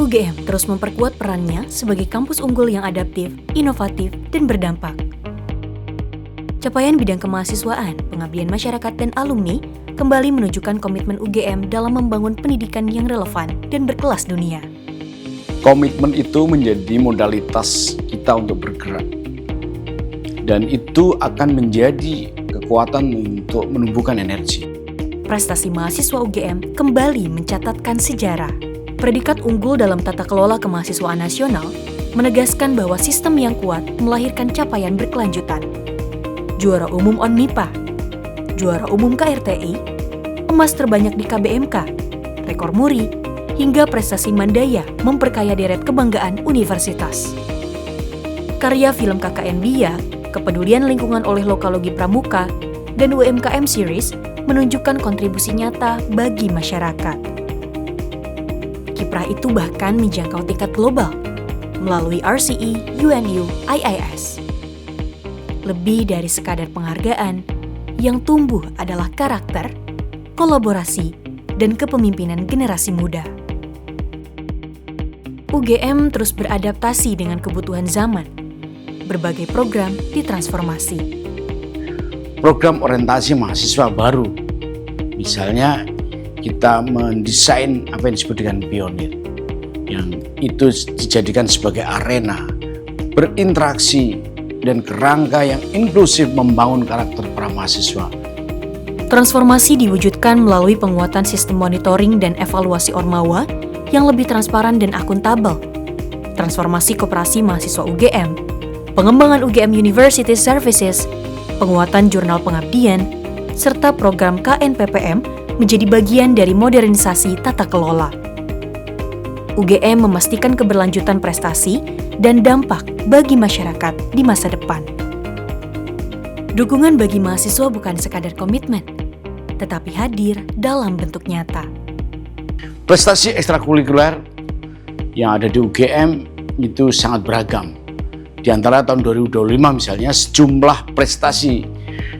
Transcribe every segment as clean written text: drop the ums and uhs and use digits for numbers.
UGM terus memperkuat perannya sebagai kampus unggul yang adaptif, inovatif, dan berdampak. Capaian bidang kemahasiswaan, pengabdian masyarakat, dan alumni kembali menunjukkan komitmen UGM dalam membangun pendidikan yang relevan dan berkelas dunia. Komitmen itu menjadi modalitas kita untuk bergerak. Dan itu akan menjadi kekuatan untuk menumbuhkan energi. Prestasi mahasiswa UGM kembali mencatatkan sejarah. Predikat unggul dalam tata kelola kemahasiswaan nasional menegaskan bahwa sistem yang kuat melahirkan capaian berkelanjutan. Juara umum ONMIPA, juara umum KRTI, emas terbanyak di KBMK, rekor muri, hingga prestasi Mandaya memperkaya deret kebanggaan universitas. Karya film KKN BIA, kepedulian lingkungan oleh Lokalogi Pramuka, dan UMKM Series menunjukkan kontribusi nyata bagi masyarakat. Kiprah itu bahkan menjangkau tingkat global melalui RCE UNU IIS. Lebih dari sekadar penghargaan, yang tumbuh adalah karakter, kolaborasi, dan kepemimpinan generasi muda. UGM terus beradaptasi dengan kebutuhan zaman. Berbagai program ditransformasi. Program orientasi mahasiswa baru, misalnya kita mendesain apa yang disebut dengan pionir, yang itu dijadikan sebagai arena berinteraksi dan kerangka yang inklusif membangun karakter para mahasiswa. Transformasi diwujudkan melalui penguatan sistem monitoring dan evaluasi Ormawa yang lebih transparan dan akuntabel, transformasi koperasi mahasiswa UGM, pengembangan UGM University Services, penguatan jurnal pengabdian, serta program KNPPM menjadi bagian dari modernisasi tata kelola. UGM memastikan keberlanjutan prestasi dan dampak bagi masyarakat di masa depan. Dukungan bagi mahasiswa bukan sekadar komitmen, tetapi hadir dalam bentuk nyata. Prestasi ekstrakurikuler yang ada di UGM itu sangat beragam. Di antara tahun 2025 misalnya, sejumlah prestasi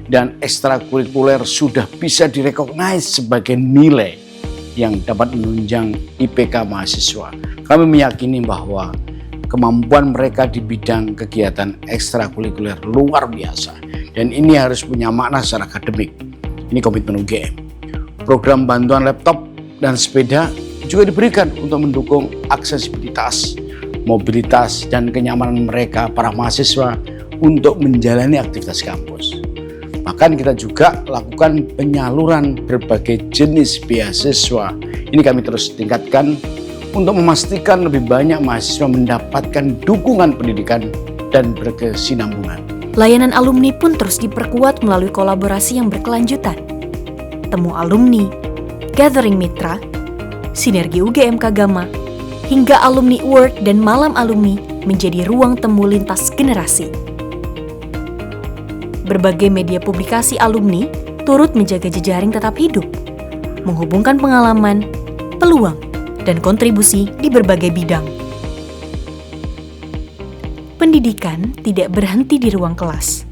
dan ekstrakurikuler sudah bisa direkognize sebagai nilai yang dapat menunjang IPK mahasiswa. Kami meyakini bahwa kemampuan mereka di bidang kegiatan ekstrakurikuler luar biasa, dan ini harus punya makna secara akademik. Ini komitmen UGM. Program bantuan laptop dan sepeda juga diberikan untuk mendukung aksesibilitas, mobilitas, dan kenyamanan mereka para mahasiswa untuk menjalani aktivitas kampus. Bahkan kita juga lakukan penyaluran berbagai jenis beasiswa. Ini kami terus tingkatkan untuk memastikan lebih banyak mahasiswa mendapatkan dukungan pendidikan dan berkesinambungan. Layanan alumni pun terus diperkuat melalui kolaborasi yang berkelanjutan. Temu alumni, gathering mitra, sinergi UGM Kagama, hingga alumni award dan malam alumni menjadi ruang temu lintas generasi. Berbagai media publikasi alumni turut menjaga jejaring tetap hidup, menghubungkan pengalaman, peluang, dan kontribusi di berbagai bidang. Pendidikan tidak berhenti di ruang kelas.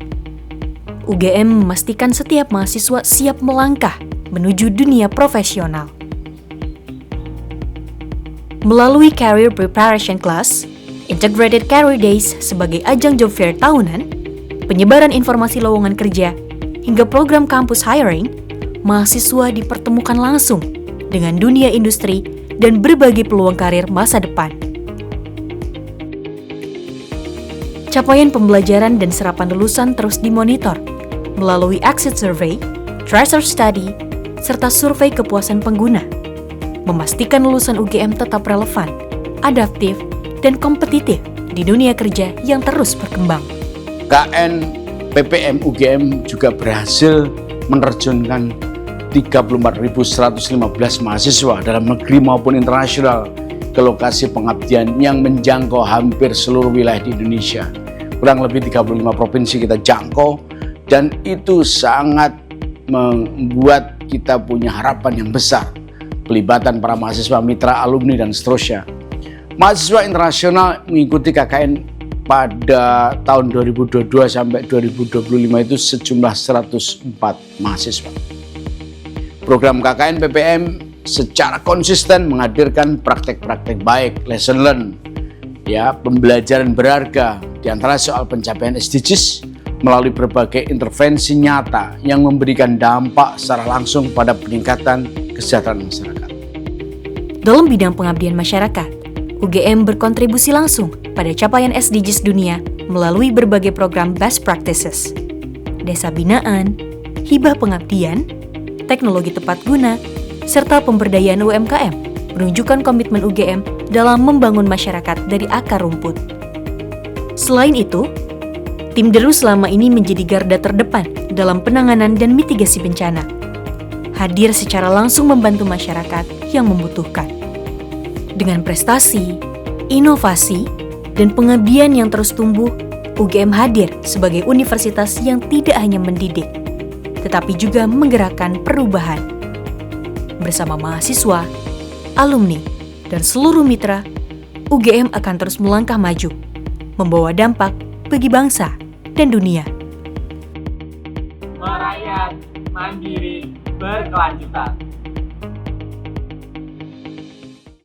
UGM memastikan setiap mahasiswa siap melangkah menuju dunia profesional. Melalui Career Preparation Class, Integrated Career Days sebagai ajang job fair tahunan, penyebaran informasi lowongan kerja, hingga program kampus hiring, mahasiswa dipertemukan langsung dengan dunia industri dan berbagai peluang karir masa depan. Capaian pembelajaran dan serapan lulusan terus dimonitor melalui exit survey, tracer study, serta survei kepuasan pengguna, memastikan lulusan UGM tetap relevan, adaptif, dan kompetitif di dunia kerja yang terus berkembang. KNPPM UGM juga berhasil menerjunkan 34.115 mahasiswa dalam negeri maupun internasional ke lokasi pengabdian yang menjangkau hampir seluruh wilayah di Indonesia. Kurang lebih 35 provinsi kita jangkau, dan itu sangat membuat kita punya harapan yang besar. Pelibatan para mahasiswa, mitra, alumni, dan seterusnya. Mahasiswa internasional mengikuti KKN pada tahun 2022 sampai 2025 itu sejumlah 104 mahasiswa. Program KKN PPM secara konsisten menghadirkan praktek-praktek baik, lesson learn, ya, pembelajaran berharga di antara soal pencapaian SDGs melalui berbagai intervensi nyata yang memberikan dampak secara langsung pada peningkatan kesejahteraan masyarakat. Dalam bidang pengabdian masyarakat, UGM berkontribusi langsung pada capaian SDGs dunia melalui berbagai program best practices, desa binaan, hibah pengabdian, teknologi tepat guna, serta pemberdayaan UMKM, menunjukkan komitmen UGM dalam membangun masyarakat dari akar rumput. Selain itu, tim Deru selama ini menjadi garda terdepan dalam penanganan dan mitigasi bencana, hadir secara langsung membantu masyarakat yang membutuhkan. Dengan prestasi, inovasi, dan pengabdian yang terus tumbuh, UGM hadir sebagai universitas yang tidak hanya mendidik, tetapi juga menggerakkan perubahan. Bersama mahasiswa, alumni, dan seluruh mitra, UGM akan terus melangkah maju, membawa dampak bagi bangsa dan dunia. Merayat, mandiri, berkelanjutan.